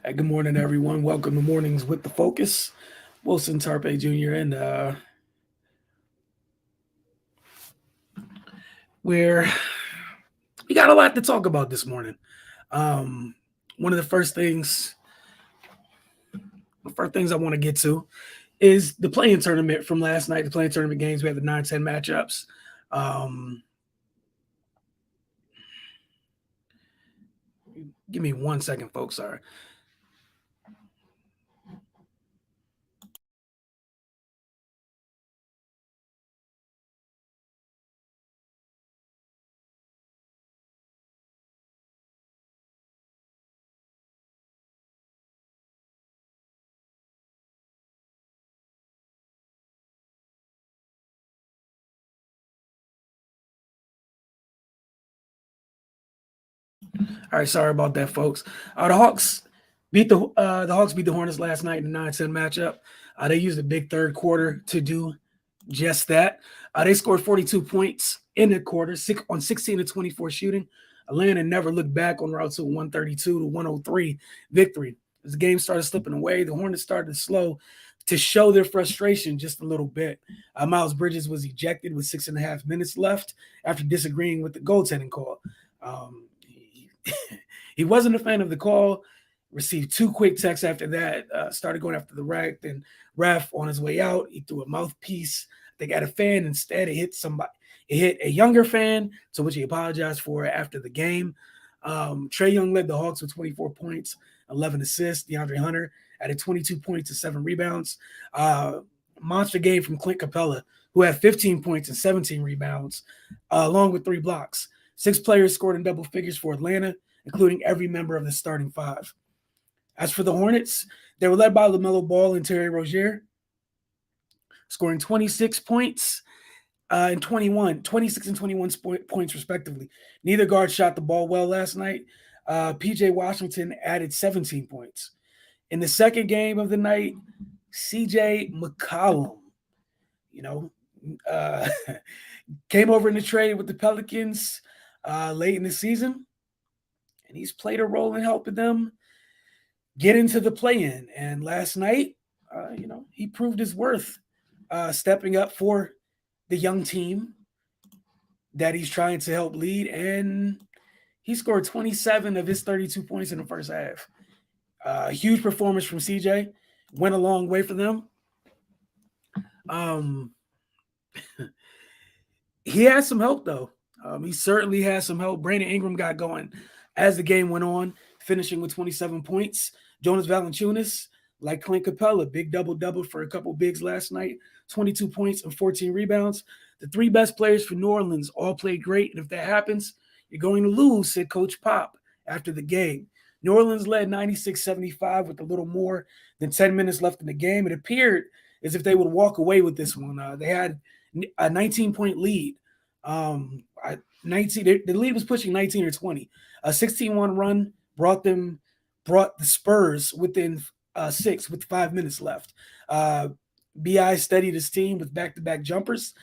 Good morning, everyone. Welcome to Mornings with the Focus. Wilson Tarpe Jr. and we're we got a lot to talk about this morning. Um, one of the first things I want to get to is the playing tournament from last night. The playing tournament games. We had the 9-10 matchups. Um, Give me 1 second, folks. Sorry. All right, sorry about that, folks. The Hawks beat the Hornets last night in the 9-10 matchup. They used a big third quarter to do just that. They scored 42 points in the quarter, 16 to 24 shooting. Atlanta never looked back on route to a 132 to 103 victory. As the game started slipping away, the Hornets started to slow to show their frustration just a little bit. Miles Bridges was ejected with 6.5 minutes left after disagreeing with the goaltending call. He wasn't a fan of the call. Received two quick texts after that. Started going after the ref on his way out. He threw a mouthpiece. They got a fan instead. It hit somebody. It hit a younger fan, to which he apologized for after the game. Trae Young led the Hawks with 24 points, 11 assists. DeAndre Hunter added 22 points and 7 rebounds. Monster game from Clint Capella, who had 15 points and 17 rebounds, along with 3 blocks. 6 players scored in double figures for Atlanta, including every member of the starting five. As for the Hornets, they were led by LaMelo Ball and Terry Rozier, scoring 26 points and 26 and 21 points respectively. Neither guard shot the ball well last night. PJ Washington added 17 points. In the second game of the night, CJ McCollum, you know, uh, came over in the trade with the Pelicans late in the season, and he's played a role in helping them get into the play-in. And last night, he proved his worth, stepping up for the young team that he's trying to help lead. And he scored 27 of his 32 points in the first half. Huge performance from CJ. Went a long way for them. Um, he has some help, though. He certainly has some help. Brandon Ingram got going as the game went on, finishing with 27 points. Jonas Valanciunas, like Clint Capella, big double-double for a couple bigs last night, 22 points and 14 rebounds. The 3 best players for New Orleans all played great, and if that happens, you're going to lose, said Coach Pop after the game. New Orleans led 96-75 with a little more than 10 minutes left in the game. It appeared as if they would walk away with this one. They had a 19-point lead. 19. The lead was pushing 19 or 20. A 16-1 run brought the Spurs within 6 with 5 minutes left. Bi steadied his team with back-to-back jumpers.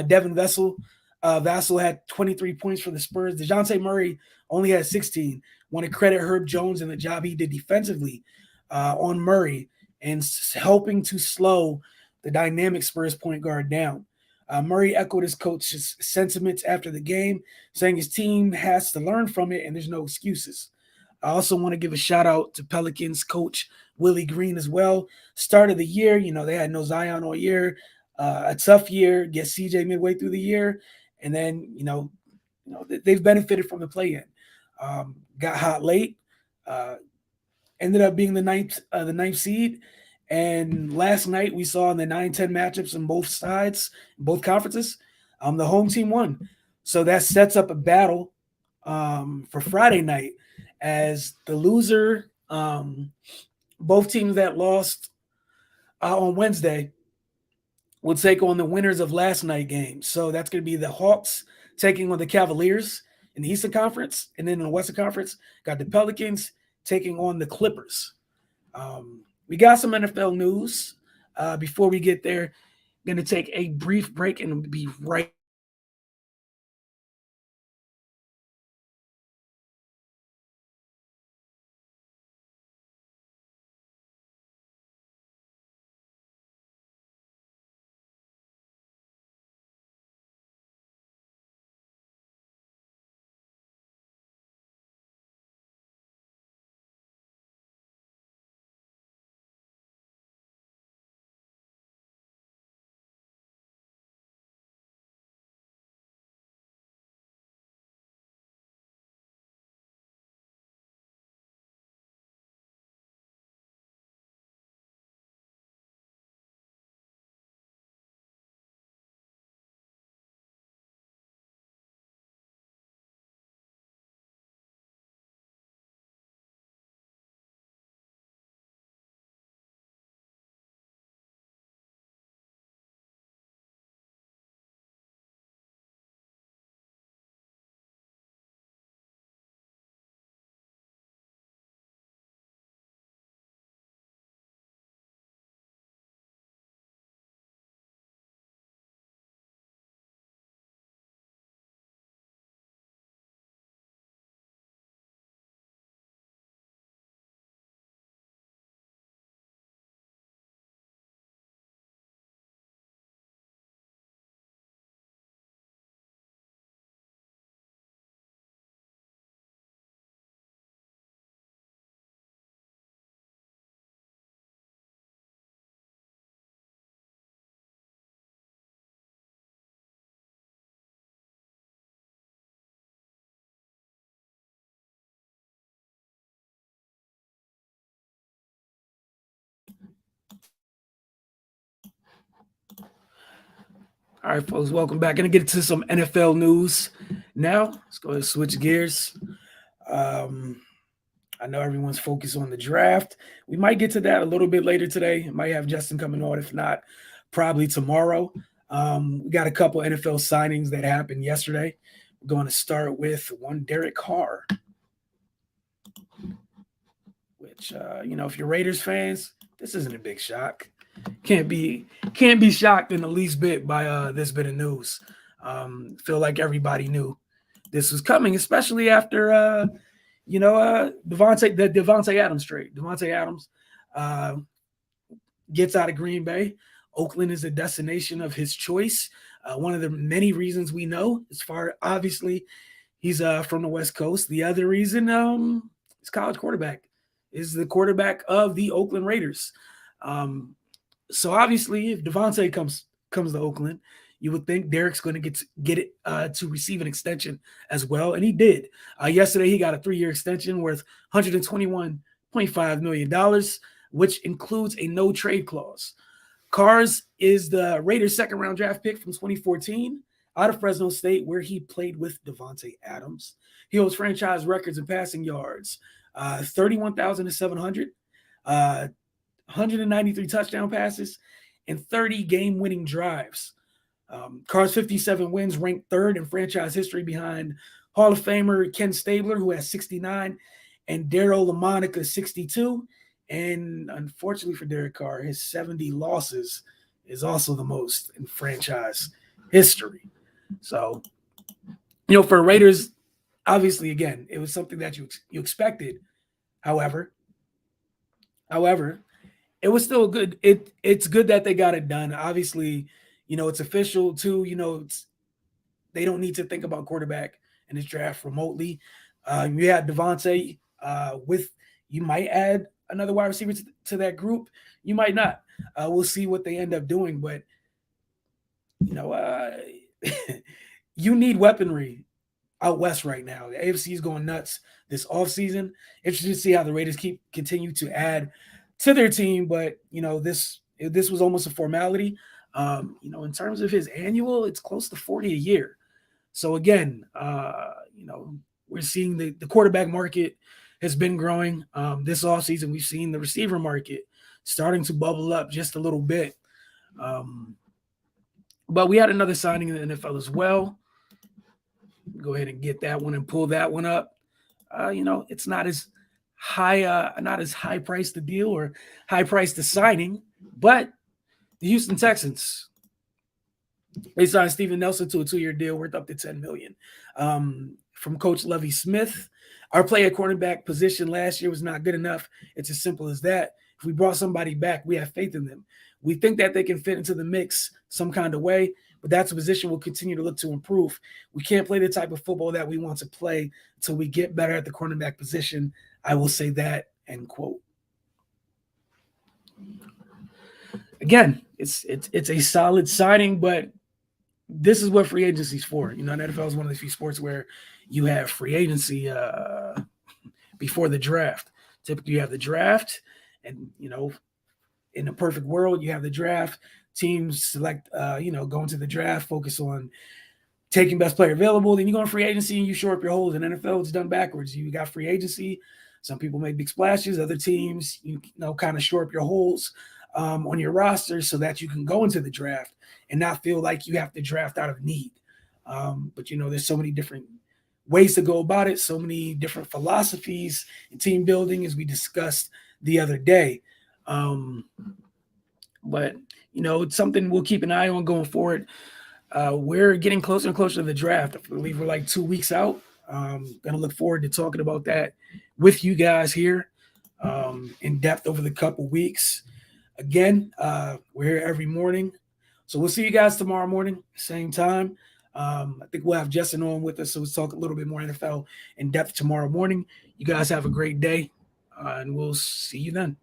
Devin Vassell had 23 points for the Spurs. DeJounte Murray only had 16. Want to credit Herb Jones and the job he did defensively on Murray and helping to slow the dynamic Spurs point guard down. Murray echoed his coach's sentiments after the game, saying his team has to learn from it and there's no excuses. I also want to give a shout out to Pelicans coach Willie Green as well. Start of the year, they had no Zion all year. A tough year, get CJ midway through the year, and then they've benefited from the play-in. Got hot late, ended up being the ninth seed. And last night we saw in the 9-10 matchups on both sides, both conferences, the home team won. So that sets up a battle for Friday night as the loser, both teams that lost on Wednesday will take on the winners of last night's game. So that's going to be the Hawks taking on the Cavaliers in the Eastern Conference. And then in the Western Conference, got the Pelicans taking on the Clippers. We got some NFL news. Before we get there, going to take a brief break and be right All right, folks, welcome back. Gonna get into some NFL news now. Let's go ahead and switch gears. Um, I know everyone's focused on the draft. We might get to that a little bit later today. Might have Justin coming on. If not, probably tomorrow. We got a couple NFL signings that happened yesterday. We're going to start with one Derek Carr, which if you're Raiders fans, this isn't a big shock. Can't be shocked in the least bit by this bit of news. Feel like everybody knew this was coming, especially after Devontae Adams trade. Devontae Adams uh, gets out of Green Bay. Oakland is a destination of his choice. One of the many reasons we know, as far obviously he's from the West Coast. The other reason is college quarterback. Is the quarterback of the Oakland Raiders. So obviously, if Devontae comes to Oakland, you would think Derek's going to get it to receive an extension as well, and he did. Yesterday, he got a 3-year extension worth $121.5 million, which includes a no trade clause. Carrs is the Raiders' second-round draft pick from 2014 out of Fresno State, where he played with Devontae Adams. He holds franchise records in passing yards, 31,700, 193 touchdown passes, and 30 game-winning drives. Carr's 57 wins ranked third in franchise history behind Hall of Famer Ken Stabler, who has 69, and Daryl LaMonica, 62. And unfortunately for Derek Carr, his 70 losses is also the most in franchise history. So, for Raiders, obviously, again, it was something that you expected. However, it was still good. It's good that they got it done. Obviously, it's official too. They don't need to think about quarterback in this draft remotely. You had Devontae with. You might add another wide receiver to that group. You might not. We'll see what they end up doing, but you need weaponry out west right now. The AFC is going nuts this offseason. Interesting to see how the Raiders continue to add to their team, but this was almost a formality. In terms of his annual, it's close to 40 a year. So again, we're seeing the quarterback market has been growing. This offseason, we've seen the receiver market starting to bubble up just a little bit. But we had another signing in the NFL as well. Go ahead and get that one and pull that one up. It's not as high price to deal or high price to signing, but the Houston Texans, they signed Steven Nelson to a 2-year deal worth up to $10 million. From Coach Lovie Smith, our play at cornerback position last year was not good enough. It's as simple as that. If we brought somebody back, we have faith in them. We think that they can fit into the mix some kind of way, but that's a position we'll continue to look to improve. We can't play the type of football that we want to play until we get better at the cornerback position. I will say that, end quote. Again, it's a solid signing, but this is what free agency is for. The NFL is one of the few sports where you have free agency before the draft. Typically, you have the draft, and in a perfect world, you have the draft. Teams select, go into the draft, focus on taking best player available. Then you go in free agency and you shore up your holes. In NFL, it's done backwards. You got free agency. Some people make big splashes. Other teams, kind of shore up your holes on your roster so that you can go into the draft and not feel like you have to draft out of need. But there's so many different ways to go about it, so many different philosophies in team building, as we discussed the other day. But it's something we'll keep an eye on going forward. We're getting closer and closer to the draft. I believe we're like 2 weeks out. Gonna look forward to talking about that with you guys here in depth over the couple weeks. Again, we're here every morning. So we'll see you guys tomorrow morning, same time. I think we'll have Justin on with us, so we'll talk a little bit more NFL in depth tomorrow morning. You guys have a great day, and we'll see you then.